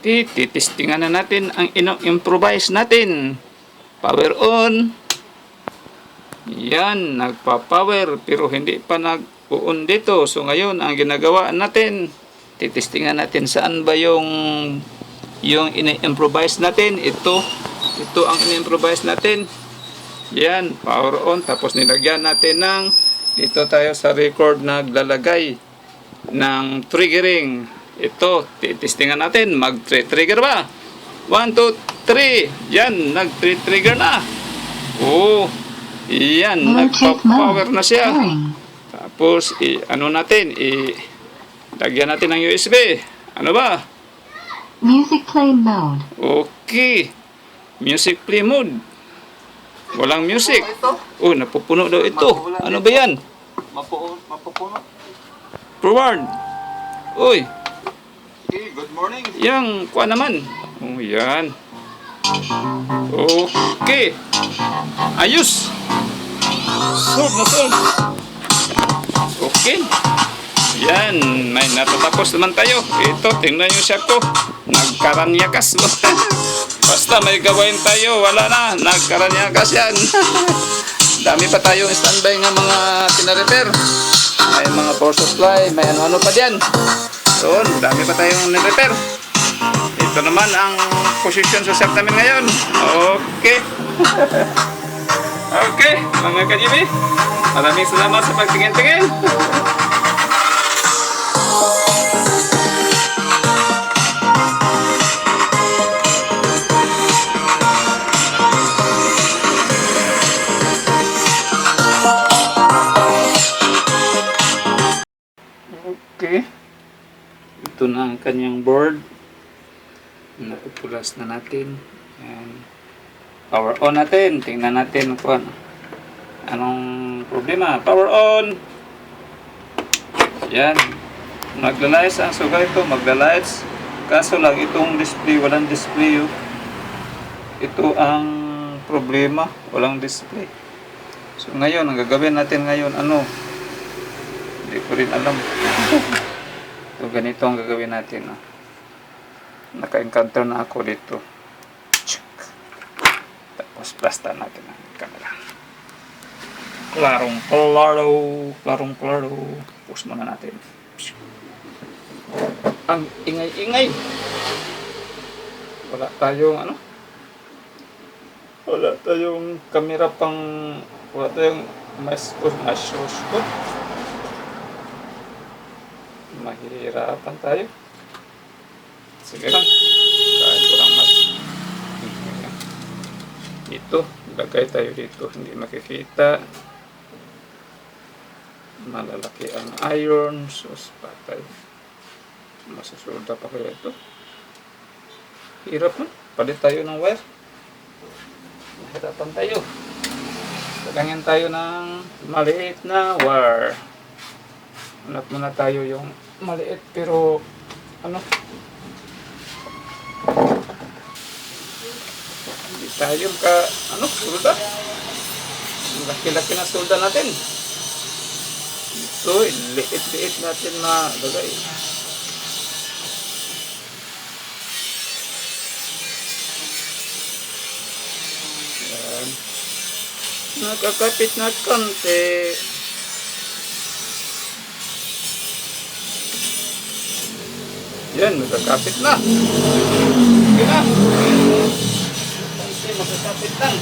Okay, titistingan na natin ang improvise natin. Power on. Yan, nagpa-power pero hindi pa nag-on dito. So ngayon, ang ginagawa natin, titistingan natin saan ba yung ini-improvise natin. Ito ang ini-improvise natin. Yan, power on. Tapos nilagyan natin ng, dito tayo sa record naglalagay ng triggering. Ito, titistingan natin, mag-trigger ba? 1, 2, 3. Yan, nag-trigger na. Oh, yan, nagpa-power na siya. Tapos, ano natin, lagyan natin ng USB. Ano ba? Music play mode. Okay. Music play mode. Walang music. Oh, napupuno daw ito. Ano ba yan? Mapupuno. Forward. Uy, Okay, good morning. yang kuha naman. Oh, yan. Okay. Ayos. Solve na solve. Okay. Yan. May natatapos naman tayo. Ito, tingnan yung shot ko. Nagkaranyakas. Basta may gawain tayo. Wala na. Nagkaranyakas yan. Dami pa tayong standby ng mga pinarepair. May mga power supply. May ano-ano pa dyan. Doon, dami pa tayong nirepair. Ito naman ang posisyon sa set namin ngayon. Okay. Okay, mga ka-GB. Maraming salamat sa pagtingin-tingin. Okay. Ito na ang kanyang board. Napupulas na natin. Ayan. Power on natin. Tingnan natin kung anong problema. Power on. Yan. Magla-lights ang sugar ito. Magla-lights. Kaso lang itong display. Walang display. Ito ang problema. Walang display. So ngayon, ang gagawin natin ngayon, ano? Hindi ko rin alam. So, ganito ang gagawin natin. Naka-encounter na ako dito. Tapos, plasta natin ang camera. Klarong-klaro. Push muna natin. Ang ingay-ingay. Wala tayong camera pang... Wala tayong maskos. Mahirapan tayo. Sige lang. Kahit walang mas. Ito. Lagay tayo dito. Hindi makikita. Malalaki ang iron. Sus, patay. Masusulda pa kaya ito. Hirap na. Palit tayo ng wire. Mahirapan tayo. Lagyan tayo ng maliit na wire. Hanap muna tayo yung maliit pero ano, hindi tayo sulda. Laki-laki na sulda natin. Ito, liit-liit natin na lagay. Yan. Nakakapit na konti. Yan, magkakapit na. Sige na. Kasi magkakapit lang.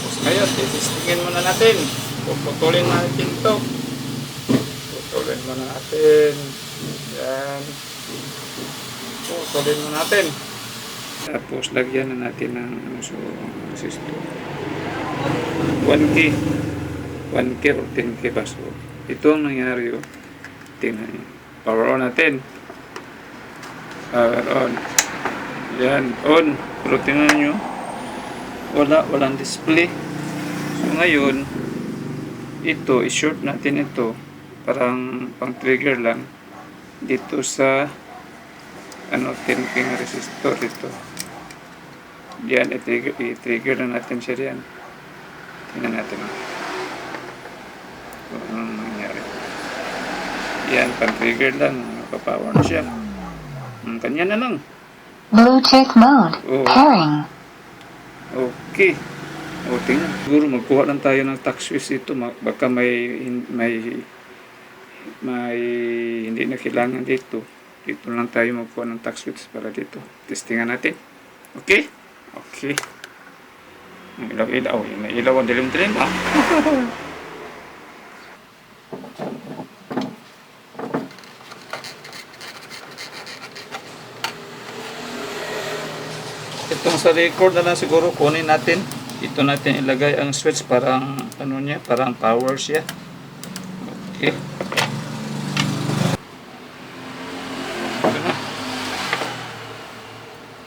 Tapos ngayon, titistingin muna natin. Puputulin natin ito. Putulin muna natin. Yan. Putulin muna natin. Tapos lagyan na natin ng resistor. 1K. 1K o 10K ba? So, ito ang nangyari. Tingnan niyo. Power on natin. Power on. Yan, on. Pero tingnan nyo, walang display. So ngayon, ito, i-short natin ito. Parang pang trigger lang. Dito sa 10K resistor ito. Yan, i-trigger na natin siya yan. Tingnan natin. Anong nangyari? Yan, pang-trigger lang. Nakapower na siya. Kanya na lang. Bluetooth mode. Oh. Pairing. Okay. O, tingnan. Siguro magkuha lang tayo ng tax switch dito. Baka may hindi na kailangan dito. Dito lang tayo magkuha ng tax switch para dito. Testingan natin. Okay? Okay. May ilaw-ilaw. May ilaw ang dilim-dilim. Itong sa record na lang siguro kunin natin. Ito natin ilagay ang switch, parang ano niya, parang power siya. Okay. Ito na.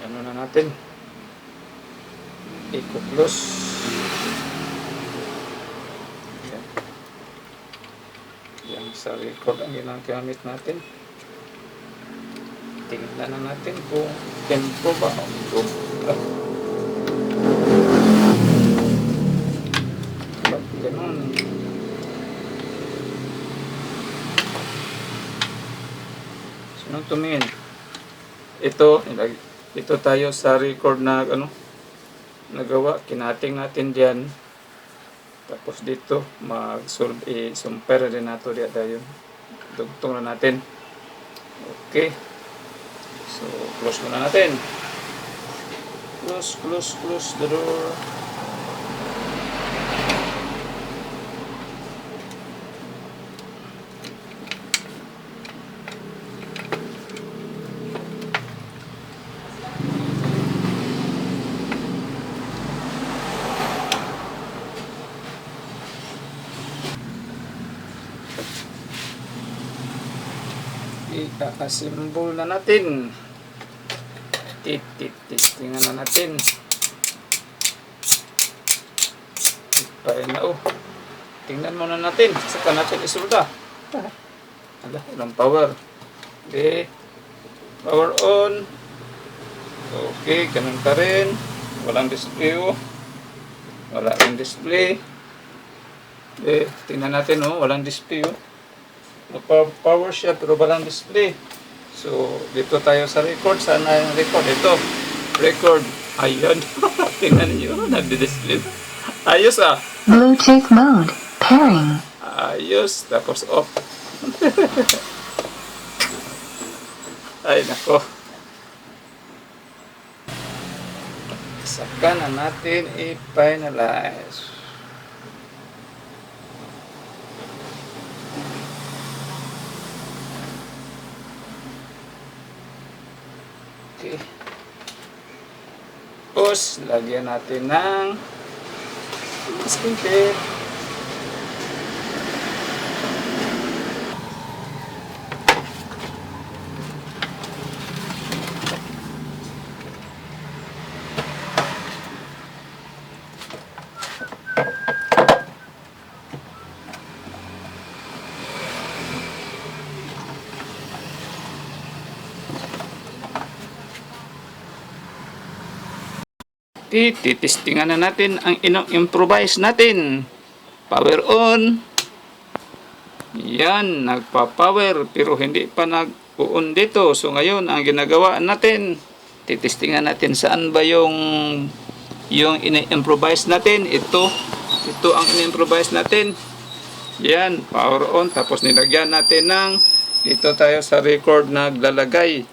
Ano na natin. I-close. Yan. Yan sa record ang ginagamit natin. Tingnan na natin kung tempo ba o ganun. Sunod tumingin. Ito tayo sa record na nagawa. Kinating natin diyan. Tapos dito sumper din nato diyan tayo. Dugtong na natin. Okay. So, close muna natin. Close the door. I-assemble na natin. Testingan na natin. Ipain na Tingnan muna natin. Saka natin isulda. Ala, walang power. Okay. Power on. Okay, ganun pa rin. Walang display Wala rin display. Okay, tingnan natin walang display Power siya pero walang display. So, dito tayo sa record. Sana yung record. Ito. Record. Ayun. Tingnan nyo. Nagdi-display. Ayos Bluetooth mode. Pairing. Ayos. Tapos off. Ay, nako. Saka na natin i-finalize. Okay. Tapos, lagyan natin ng masking tape. Titistingan na natin ang improvise natin. Power on. Yan, nagpa-power pero hindi pa nag-on dito. So ngayon, ang ginagawa natin, titistingan natin saan ba yung ini-improvise natin. Ito ang ini-improvise natin. Yan, power on. Tapos nilagyan natin dito tayo sa record naglalagay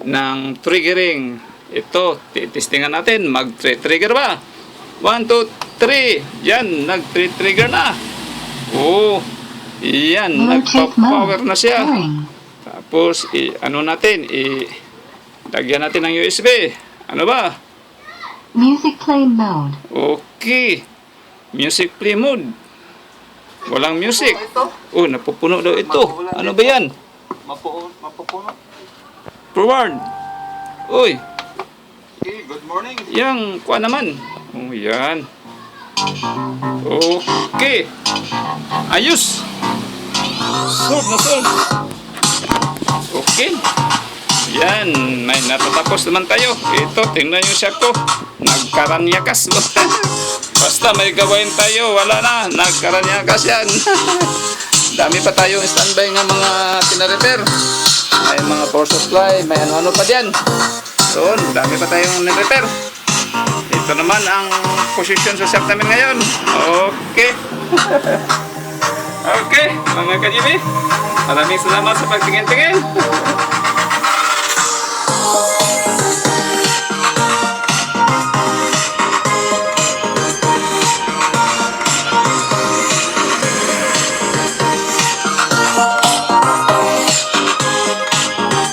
ng triggering. Ito, titistingan natin. Mag-trigger ba? 1, 2, 3. Yan, nag-trigger na. Yan, nagpa-power na siya. Tapos, lagyan natin ng USB. Ano ba? Music play mode. Okay. Music play mode. Walang music. Napupuno daw ito. Ano ba yan? Mapupuno. Forward. Uy. Okay, good morning. Yang, kuha naman. Yan. Okay. Ayos. Solve na solve. Okay. Yan. May natatapos naman tayo. Ito, tingnan yung shop ko. Nagkaranyakas. Basta may gawain tayo. Wala na. Nagkaranyakas yan. Dami pa tayong standby ng mga pina-repair. May mga power supply, may ano-ano pa dyan. Doon, dami pa tayong ni-repair. Ito naman ang posisyon sa shop namin ngayon. Okay. Okay, mga ka-GB. Maraming salamat sa pagtingin-tingin.